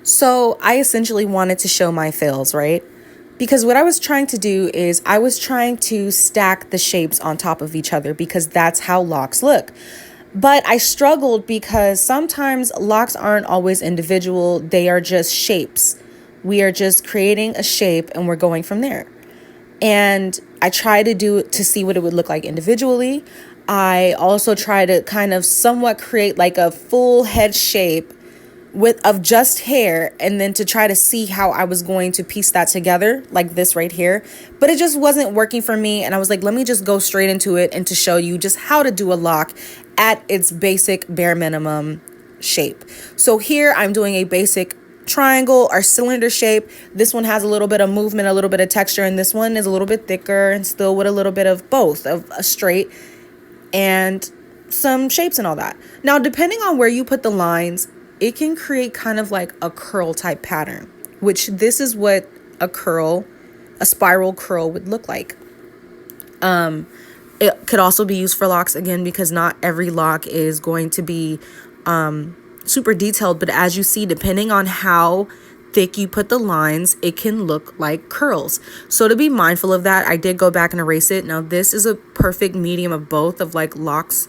So I essentially wanted to show my fails, right? Because what I was trying to do is I was trying to stack the shapes on top of each other because that's how locks look. But I struggled because sometimes locks aren't always individual, they are just shapes. We are just creating a shape and we're going from there. And I try to do it to see what it would look like individually. I also try to kind of somewhat create like a full head shape of just hair, and then to try to see how I was going to piece that together like this right here. But it just wasn't working for me, and I was like, let me just go straight into it and to show you just how to do a lock at its basic bare minimum shape. So here I'm doing a basic triangle or cylinder shape. This one has a little bit of movement, a little bit of texture, and this one is a little bit thicker and still with a little bit of both of a straight and some shapes and all that. Now, depending on where you put the lines, it can create kind of like a curl type pattern, which this is what a spiral curl would look like. It could also be used for locks again, because not every lock is going to be super detailed. But as you see, depending on how thick you put the lines, it can look like curls. So to be mindful of that, I did go back and erase it. Now this is a perfect medium of both of like locks.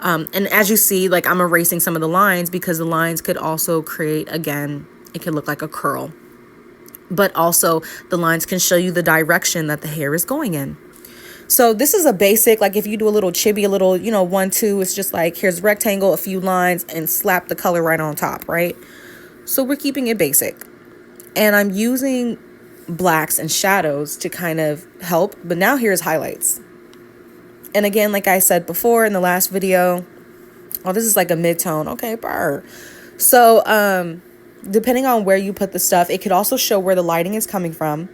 And as you see, like I'm erasing some of the lines because the lines could also create, again, it could look like a curl. But also the lines can show you the direction that the hair is going in. So this is a basic, like if you do a little chibi, a little, 1, 2, it's just like, here's rectangle, a few lines, and slap the color right on top, right? So we're keeping it basic. And I'm using blacks and shadows to kind of help. But now here's highlights. And again, like I said before in the last video, oh, this is like a mid-tone. Okay, burr. So depending on where you put the stuff, it could also show where the lighting is coming from.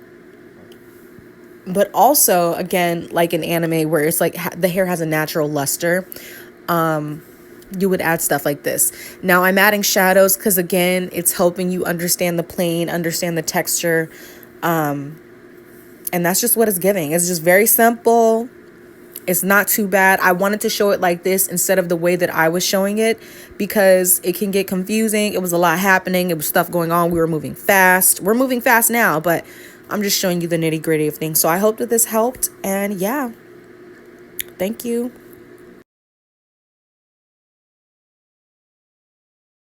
But also, again, like in anime where it's like the hair has a natural luster, you would add stuff like this. Now I'm adding shadows because, again, it's helping you understand the plane, understand the texture. And that's just what it's giving. It's just very simple. It's not too bad. I wanted to show it like this instead of the way that I was showing it because it can get confusing. It was a lot happening. It was stuff going on. We were moving fast. We're moving fast now, but I'm just showing you the nitty gritty of things. So I hope that this helped. And yeah, thank you.